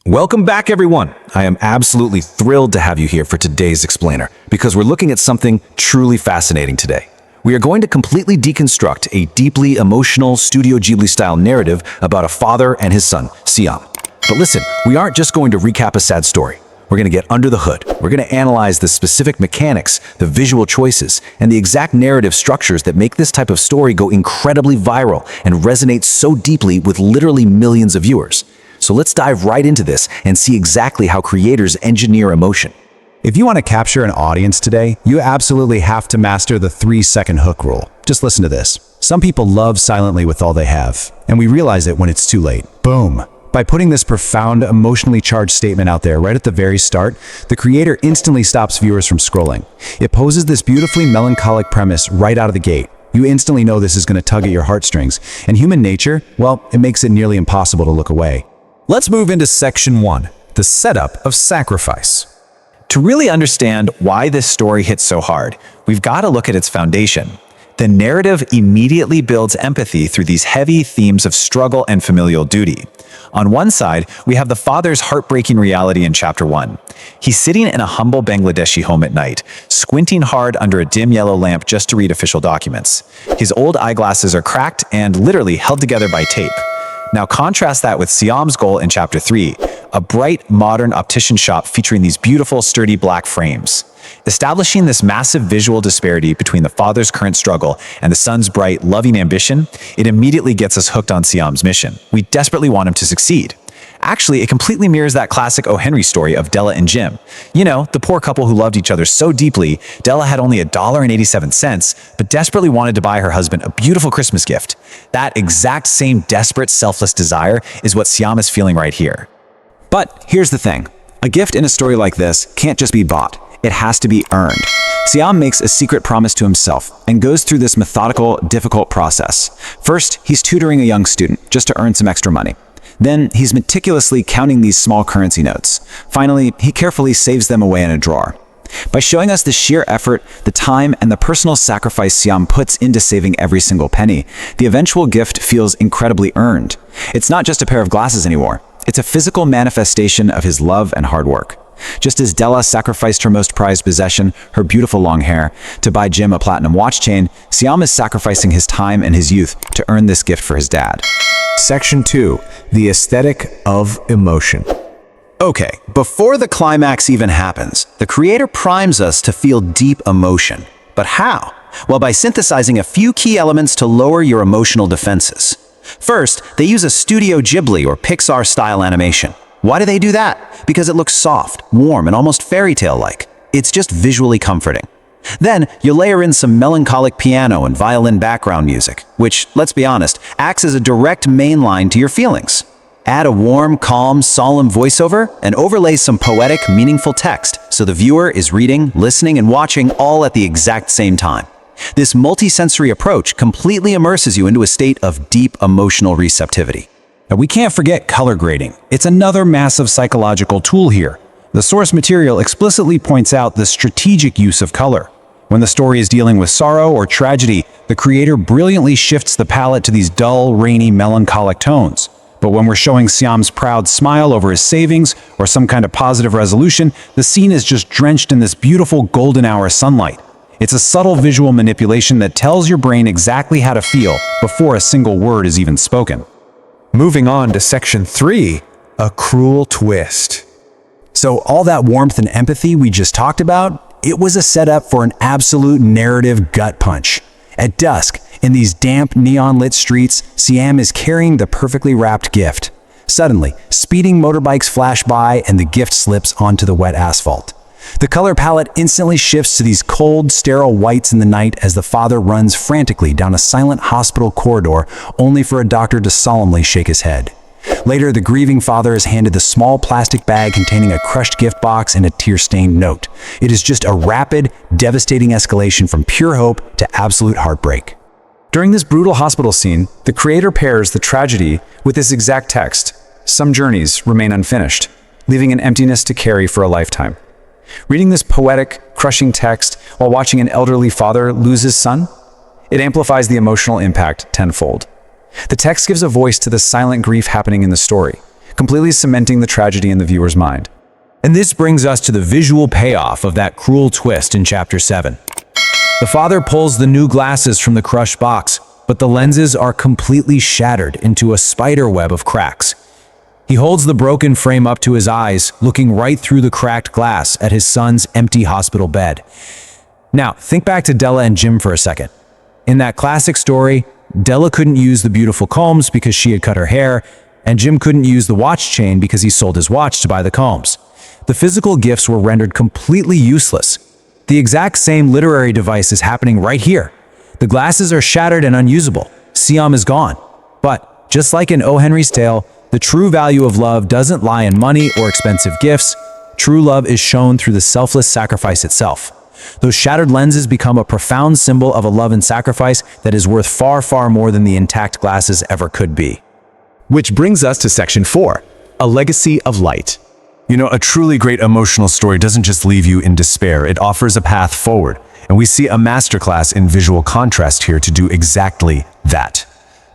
Welcome back, everyone. I am absolutely thrilled to have you here for today's explainer because we're looking at something truly fascinating today. We are going to completely deconstruct a deeply emotional Studio Ghibli-style narrative about a father and his son, Siam. But listen, we aren't just going to recap a sad story. We're going to get under the hood. We're going to analyze the specific mechanics, the visual choices, and the exact narrative structures that make this type of story go incredibly viral and resonate so deeply with literally millions of viewers. So let's dive right into this and see exactly how creators engineer emotion. If you want to capture an audience today, you absolutely have to master the 3-second hook rule. Just listen to this. Some people love silently with all they have, and we realize it when it's too late. Boom. By putting this profound, emotionally charged statement out there right at the very start, the creator instantly stops viewers from scrolling. It poses this beautifully melancholic premise right out of the gate. You instantly know this is going to tug at your heartstrings, and human nature, well, it makes it nearly impossible to look away. Let's move into section 1, the setup of sacrifice. To really understand why this story hits so hard, we've got to look at its foundation. The narrative immediately builds empathy through these heavy themes of struggle and familial duty. On one side, we have the father's heartbreaking reality in Chapter 1. He's sitting in a humble Bangladeshi home at night, squinting hard under a dim yellow lamp just to read official documents. His old eyeglasses are cracked and literally held together by tape. Now contrast that with Siam's goal in Chapter 3, a bright, modern optician shop featuring these beautiful, sturdy black frames. Establishing this massive visual disparity between the father's current struggle and the son's bright, loving ambition, it immediately gets us hooked on Siam's mission. We desperately want him to succeed. Actually, it completely mirrors that classic O. Henry story of Della and Jim. You know, the poor couple who loved each other so deeply, Della had only $1.87, but desperately wanted to buy her husband a beautiful Christmas gift. That exact same desperate, selfless desire is what Siam is feeling right here. But here's the thing. A gift in a story like this can't just be bought. It has to be earned. Siam makes a secret promise to himself and goes through this methodical, difficult process. First, he's tutoring a young student just to earn some extra money. Then, he's meticulously counting these small currency notes. Finally, he carefully saves them away in a drawer. By showing us the sheer effort, the time, and the personal sacrifice Siam puts into saving every single penny, the eventual gift feels incredibly earned. It's not just a pair of glasses anymore. It's a physical manifestation of his love and hard work. Just as Della sacrificed her most prized possession, her beautiful long hair, to buy Jim a platinum watch chain, Siam is sacrificing his time and his youth to earn this gift for his dad. Section 2, the aesthetic of emotion. Okay, before the climax even happens, the creator primes us to feel deep emotion. But how? Well, by synthesizing a few key elements to lower your emotional defenses. First, they use a Studio Ghibli or Pixar-style animation. Why do they do that? Because it looks soft, warm, and almost fairy tale-like. It's just visually comforting. Then, you layer in some melancholic piano and violin background music, which, let's be honest, acts as a direct main line to your feelings. Add a warm, calm, solemn voiceover and overlay some poetic, meaningful text so the viewer is reading, listening, and watching all at the exact same time. This multi-sensory approach completely immerses you into a state of deep emotional receptivity. Now, we can't forget color grading. It's another massive psychological tool here. The source material explicitly points out the strategic use of color. When the story is dealing with sorrow or tragedy, the creator brilliantly shifts the palette to these dull, rainy, melancholic tones. But when we're showing Siam's proud smile over his savings or some kind of positive resolution, the scene is just drenched in this beautiful golden hour sunlight. It's a subtle visual manipulation that tells your brain exactly how to feel before a single word is even spoken. Moving on to Section 3, a cruel twist. So all that warmth and empathy we just talked about, it was a setup for an absolute narrative gut punch. At dusk, in these damp, neon-lit streets, Siam is carrying the perfectly wrapped gift. Suddenly, speeding motorbikes flash by and the gift slips onto the wet asphalt. The color palette instantly shifts to these cold, sterile whites in the night as the father runs frantically down a silent hospital corridor, only for a doctor to solemnly shake his head. Later, the grieving father is handed the small plastic bag containing a crushed gift box and a tear-stained note. It is just a rapid, devastating escalation from pure hope to absolute heartbreak. During this brutal hospital scene, the creator pairs the tragedy with this exact text: "Some journeys remain unfinished, leaving an emptiness to carry for a lifetime." Reading this poetic, crushing text while watching an elderly father lose his son, it amplifies the emotional impact tenfold. The text gives a voice to the silent grief happening in the story, completely cementing the tragedy in the viewer's mind. And this brings us to the visual payoff of that cruel twist in Chapter 7. The father pulls the new glasses from the crushed box, but the lenses are completely shattered into a spider web of cracks. He holds the broken frame up to his eyes, looking right through the cracked glass at his son's empty hospital bed. Now, think back to Della and Jim for a second. In that classic story, Della couldn't use the beautiful combs because she had cut her hair, and Jim couldn't use the watch chain because he sold his watch to buy the combs. The physical gifts were rendered completely useless. The exact same literary device is happening right here. The glasses are shattered and unusable. Siam is gone. But, just like in O. Henry's tale, the true value of love doesn't lie in money or expensive gifts. True love is shown through the selfless sacrifice itself. Those shattered lenses become a profound symbol of a love and sacrifice that is worth far, far more than the intact glasses ever could be. Which brings us to Section 4, A Legacy of Light. You know, a truly great emotional story doesn't just leave you in despair, it offers a path forward. And we see a masterclass in visual contrast here to do exactly that.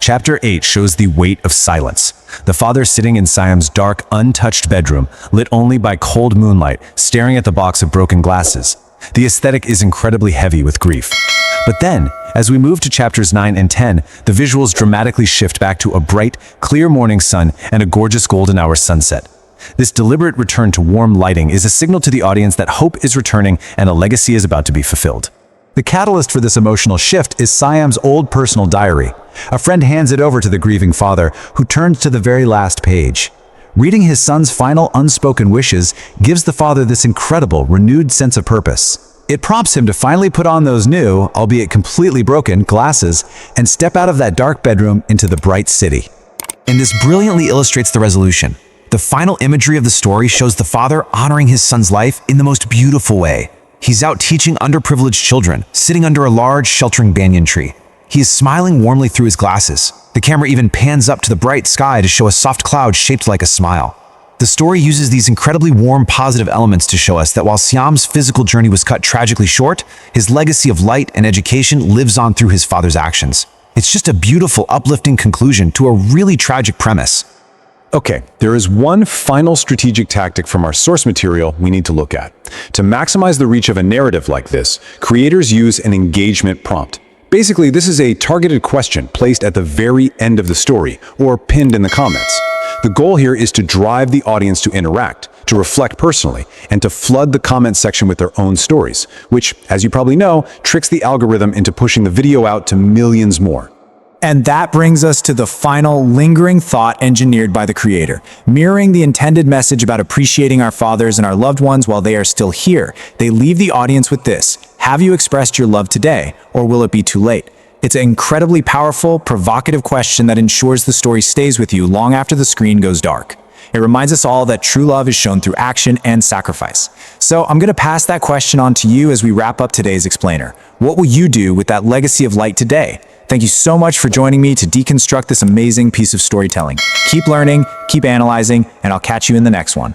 Chapter 8 shows the weight of silence. The father sitting in Siam's dark, untouched bedroom, lit only by cold moonlight, staring at the box of broken glasses. The aesthetic is incredibly heavy with grief. But then, as we move to chapters 9 and 10, the visuals dramatically shift back to a bright, clear morning sun and a gorgeous golden hour sunset. This deliberate return to warm lighting is a signal to the audience that hope is returning and a legacy is about to be fulfilled. The catalyst for this emotional shift is Siam's old personal diary. A friend hands it over to the grieving father, who turns to the very last page. Reading his son's final unspoken wishes gives the father this incredible, renewed sense of purpose. It prompts him to finally put on those new, albeit completely broken, glasses and step out of that dark bedroom into the bright city. And this brilliantly illustrates the resolution. The final imagery of the story shows the father honoring his son's life in the most beautiful way. He's out teaching underprivileged children, sitting under a large, sheltering banyan tree. He is smiling warmly through his glasses. The camera even pans up to the bright sky to show a soft cloud shaped like a smile. The story uses these incredibly warm, positive elements to show us that while Siam's physical journey was cut tragically short, his legacy of light and education lives on through his father's actions. It's just a beautiful, uplifting conclusion to a really tragic premise. Okay, there is one final strategic tactic from our source material we need to look at. To maximize the reach of a narrative like this, creators use an engagement prompt. Basically, this is a targeted question placed at the very end of the story, or pinned in the comments. The goal here is to drive the audience to interact, to reflect personally, and to flood the comment section with their own stories, which, as you probably know, tricks the algorithm into pushing the video out to millions more. And that brings us to the final lingering thought engineered by the creator. Mirroring the intended message about appreciating our fathers and our loved ones while they are still here, they leave the audience with this: have you expressed your love today, or will it be too late? It's an incredibly powerful, provocative question that ensures the story stays with you long after the screen goes dark. It reminds us all that true love is shown through action and sacrifice. So I'm going to pass that question on to you as we wrap up today's explainer. What will you do with that legacy of light today? Thank you so much for joining me to deconstruct this amazing piece of storytelling. Keep learning, keep analyzing, and I'll catch you in the next one.